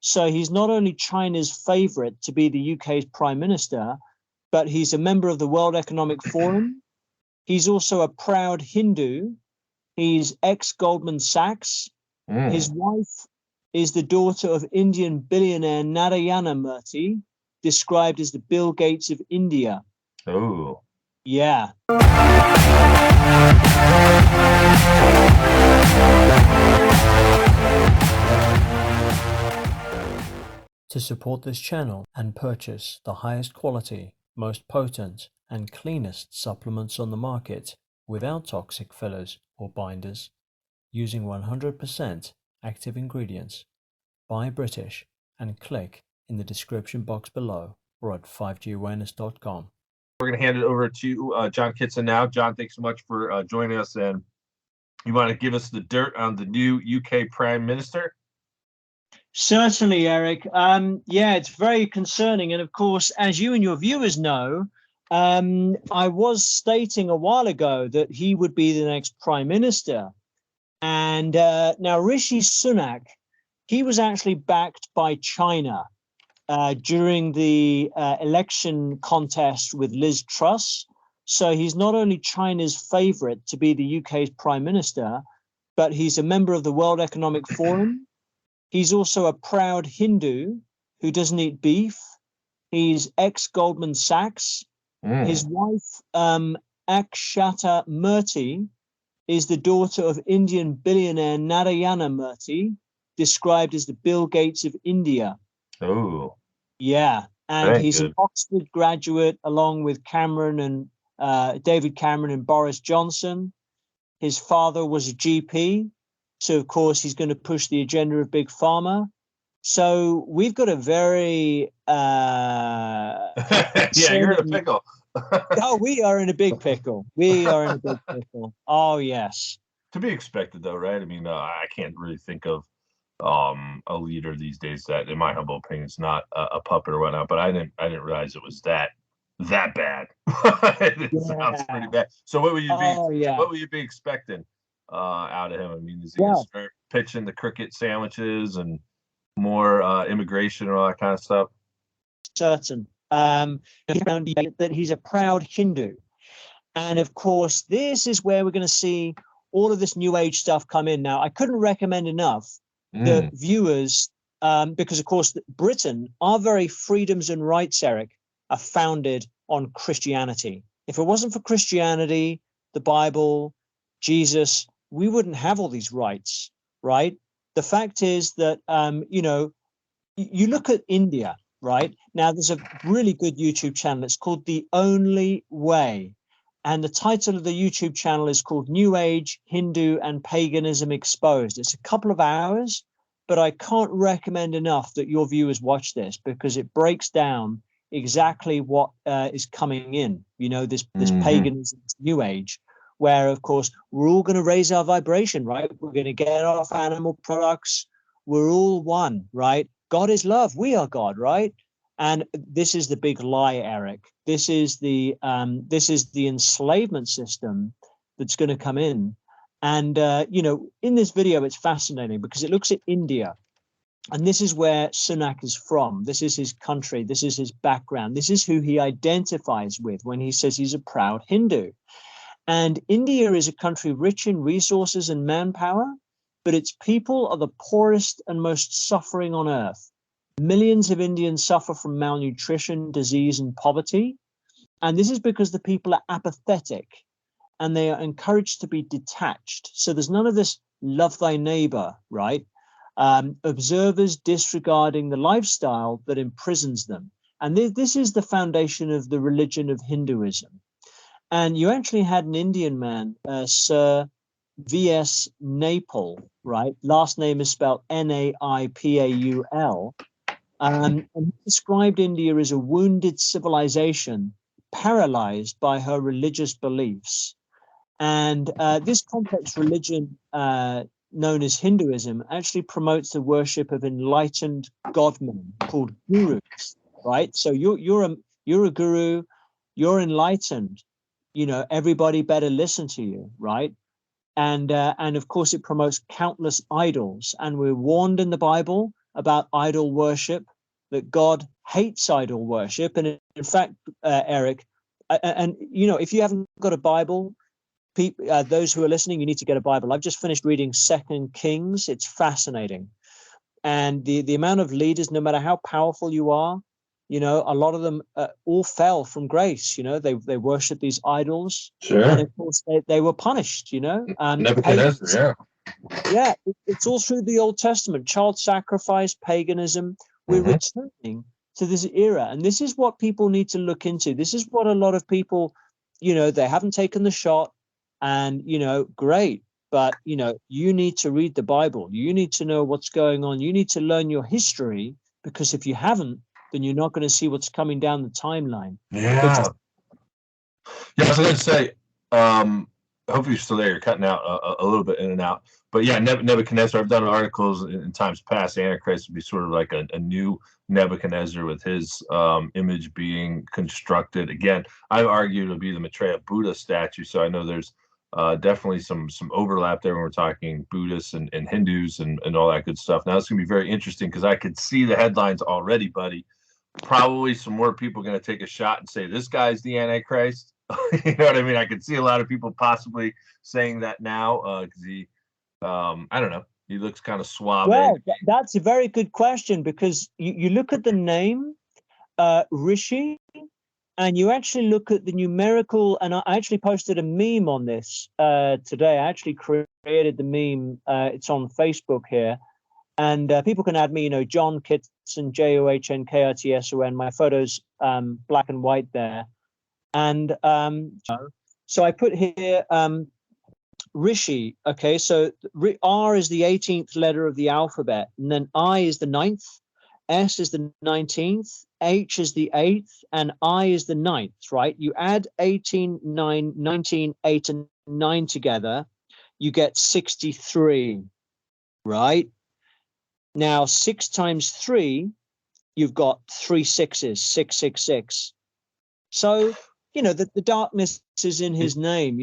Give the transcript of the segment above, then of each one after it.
So he's not only China's favorite to be the UK's prime minister, but he's a member of the World Economic Forum. He's also a proud Hindu. He's ex-Goldman Sachs. His wife is the daughter of Indian billionaire Narayana Murthy, described as the Bill Gates of India. Oh. Yeah. To support this channel and purchase the highest quality, most potent, and cleanest supplements on the market without toxic fillers or binders, using 100% active ingredients, buy British and click in the description box below or at 5gawareness.com. We're going to hand it over to John Kitson now. John, thanks so much for joining us. And you want to give us the dirt on the new UK Prime Minister? Certainly, Eric. Yeah, it's very concerning. And of course, as you and your viewers know, I was stating a while ago that he would be the next prime minister. And now Rishi Sunak, he was actually backed by China during the election contest with Liz Truss. So he's not only China's favorite to be the UK's prime minister, but he's a member of the World Economic Forum. He's also a proud Hindu who doesn't eat beef. He's ex-Goldman Sachs. His wife, Akshata Murthy, is the daughter of Indian billionaire Narayana Murthy, described as the Bill Gates of India. Oh. Yeah. And he's an Oxford graduate along with Cameron and David Cameron and Boris Johnson. His father was a GP. So, of course, he's going to push the agenda of Big Pharma. So we've got a very... yeah, you're in a pickle. Oh, we are in a big pickle. We are in a big pickle. Oh, yes. To be expected, though, right? I mean, I can't really think of a leader these days that, in my humble opinion, is not a puppet or whatnot. But I didn't realize it was that bad. It sounds pretty bad. So what would you be? What would you be expecting out of him? I mean, is he going to start pitching the cricket sandwiches and more immigration and all that kind of stuff? Certain. That he's a proud Hindu. And of course, this is where we're going to see all of this new age stuff come in. Now, I couldn't recommend enough the viewers, because of course, Britain, our very freedoms and rights, Eric, are founded on Christianity. If it wasn't for Christianity, the Bible, Jesus, we wouldn't have all these rights, right? The fact is that, you look at India, right? Now, there's a really good YouTube channel. It's called The Only Way. And the title of the YouTube channel is called New Age, Hindu and Paganism Exposed. It's a couple of hours, but I can't recommend enough that your viewers watch this because it breaks down exactly what is coming in, this paganism, this New Age, where, of course, we're all going to raise our vibration, right? We're going to get off animal products. We're all one, right? God is love. We are God, right? And this is the big lie, Eric. This is the enslavement system that's going to come in. And, in this video, it's fascinating because it looks at India. And this is where Sunak is from. This is his country. This is his background. This is who he identifies with when he says he's a proud Hindu. And India is a country rich in resources and manpower, but its people are the poorest and most suffering on earth. Millions of Indians suffer from malnutrition, disease, and poverty. And this is because the people are apathetic and they are encouraged to be detached. So there's none of this love thy neighbor, right? Observers disregarding the lifestyle that imprisons them. And this is the foundation of the religion of Hinduism. And you actually had an Indian man, Sir V.S. Naipal, right? Last name is spelled Naipaul. And he described India as a wounded civilization paralyzed by her religious beliefs. And this complex religion known as Hinduism actually promotes the worship of enlightened godmen called gurus, right? So you're a guru, you're enlightened, everybody better listen to you, right? And of course it promotes countless idols. And we're warned in the Bible about idol worship, that God hates idol worship. And in fact, Eric, and if you haven't got a Bible, those who are listening, you need to get a Bible. I've just finished reading 2 Kings. It's fascinating. And the amount of leaders, no matter how powerful you are, a lot of them all fell from grace. They worship these idols. Sure. And of course they were punished, Nebuchadnezzar, yeah, it's all through the Old Testament. Child sacrifice, paganism. We're returning to this era. And this is what people need to look into. This is what a lot of people, they haven't taken the shot. And, great. But, you need to read the Bible. You need to know what's going on. You need to learn your history, because if you haven't, then you're not going to see what's coming down the timeline. Yeah. Yeah, I was going to say, hopefully you're still there. You're cutting out a little bit in and out. But yeah, Nebuchadnezzar, I've done articles in times past. The Antichrist would be sort of like a new Nebuchadnezzar, with his image being constructed. Again, I've argued it'll be the Maitreya Buddha statue. So I know there's definitely some overlap there when we're talking Buddhists and Hindus and all that good stuff. Now it's going to be very interesting, because I could see the headlines already, buddy. Probably some more people going to take a shot and say, this guy's the Antichrist. You know what I mean? I could see a lot of people possibly saying that now, because he, I don't know, he looks kind of suave. Well, that's a very good question, because you look at the name, Rishi, and you actually look at the numerical, and I actually posted a meme on this today. I actually created the meme. It's on Facebook here. And people can add me, John Kitson, JOHNKITSON. My photo's black and white there. And so I put here Rishi. Okay, so R is the 18th letter of the alphabet, and then I is the 9th, S is the 19th, H is the 8th, and I is the 9th, right? You add 18, 9, 19, 8, and 9 together, you get 63, right? Now, 6 times 3, you've got 3 sixes, 666. So, the darkness is in his name.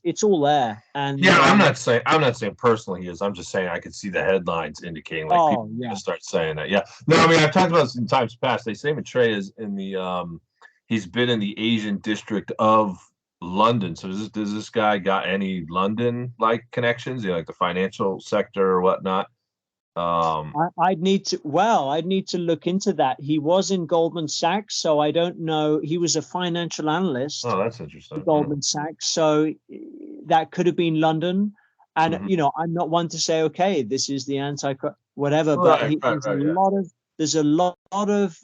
It's all there. And yeah, I'm not saying personally he is. I'm just saying I could see the headlines indicating people are going to start saying that. Yeah. No, I mean, I've talked about this in times past. They say Maitreya is in the he's been in the Asian district of London. So does this guy got any London like connections, like the financial sector or whatnot? I'd need to look into that. He was in Goldman Sachs, so I don't know. He was a financial analyst. Oh, that's interesting. Goldman Sachs, so that could have been London. And I'm not one to say, okay, this is the whatever, but there's a lot of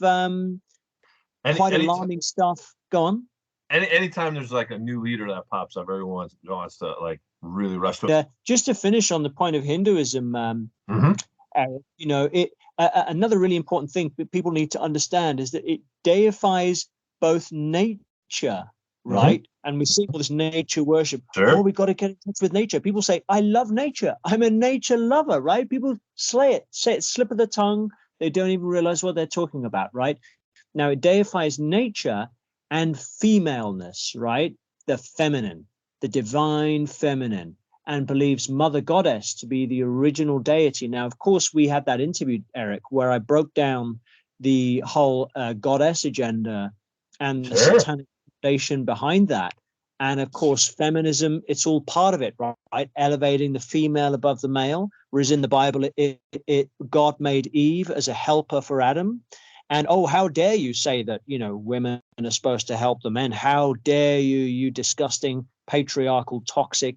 quite alarming stuff. Go on. Anytime there's like a new leader that pops up, everyone wants to like really rush to it. Just to finish on the point of Hinduism, another really important thing that people need to understand is that it deifies both nature, right? And we see all this nature worship. Sure. Oh, we got to get in touch with nature. People say, I love nature. I'm a nature lover, right? People say it, slip of the tongue. They don't even realize what they're talking about, right? Now, it deifies nature and femaleness, right? The feminine, the divine feminine, and believes Mother Goddess to be the original deity. Now, of course, we had that interview, Eric, where I broke down the whole goddess agenda and the satanic foundation behind that. And of course, feminism, it's all part of it, right? Elevating the female above the male, whereas in the Bible, God made Eve as a helper for Adam. And, oh, how dare you say that, women are supposed to help the men? How dare you disgusting, patriarchal, toxic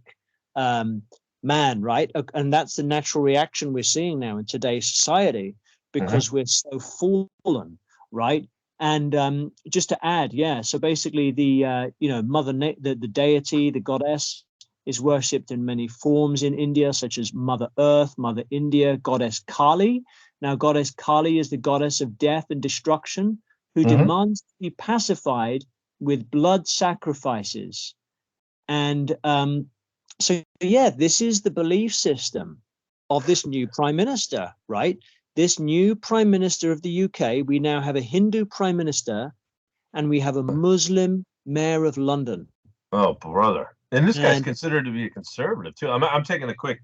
man, right? And that's the natural reaction we're seeing now in today's society, because we're so fallen, right? And just to add, so basically the the deity, the goddess, is worshipped in many forms in India, such as Mother Earth, Mother India, Goddess Kali. Now, Goddess Kali is the goddess of death and destruction, who demands to be pacified with blood sacrifices. And this is the belief system of this new prime minister, right? This new prime minister of the UK. We now have a Hindu prime minister, and we have a Muslim mayor of London. Oh, brother. And this guy's considered to be a conservative, too. I'm taking a quick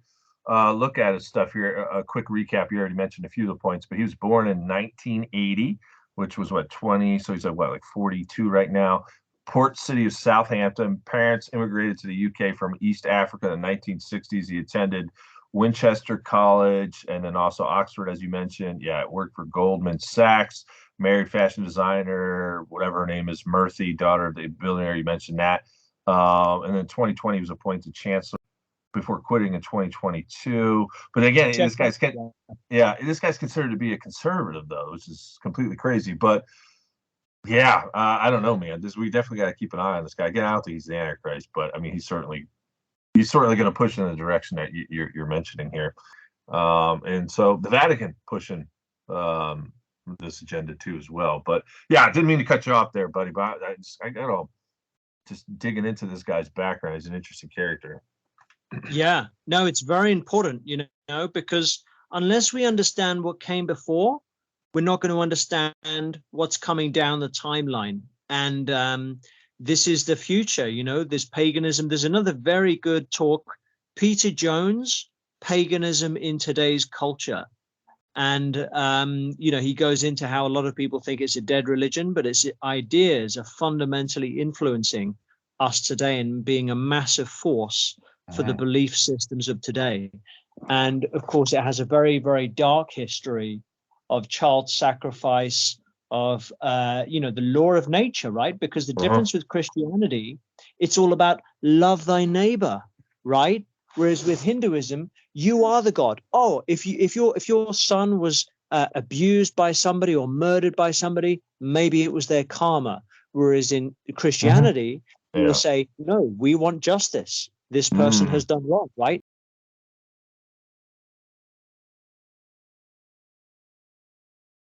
look at his stuff here, a quick recap. You already mentioned a few of the points, but he was born in 1980, which was what, 20? So he's like 42 right now. Port city of Southampton. Parents immigrated to the UK from East Africa in the 1960s. He attended Winchester College and then also Oxford, as you mentioned. Yeah, worked for Goldman Sachs. Married fashion designer, whatever her name is, Murthy, daughter of the billionaire. You mentioned that. And then 2020, he was appointed chancellor before quitting in 2022. But again, this guy's considered to be a conservative, though, which is completely crazy. But yeah, I don't know, man. We definitely got to keep an eye on this guy. Again, I don't think he's the Antichrist, but I mean, he's certainly going to push in the direction that you're mentioning here. And so the Vatican pushing this agenda too as well. But yeah, I didn't mean to cut you off there, buddy. But I got all just digging into this guy's background. He's an interesting character. Yeah, no, it's very important, because unless we understand what came before, we're not going to understand what's coming down the timeline. And this is the future, this paganism. There's another very good talk, Peter Jones, Paganism in Today's Culture. And, he goes into how a lot of people think it's a dead religion, but its ideas are fundamentally influencing us today and being a massive force for the belief systems of today. And of course, it has a very, very dark history of child sacrifice, of, the law of nature, right? Because the difference with Christianity, it's all about love thy neighbor, right? Whereas with Hinduism, you are the God. Oh, if your son was abused by somebody or murdered by somebody, maybe it was their karma. Whereas in Christianity, you will say, no, we want justice. This person has done wrong, right?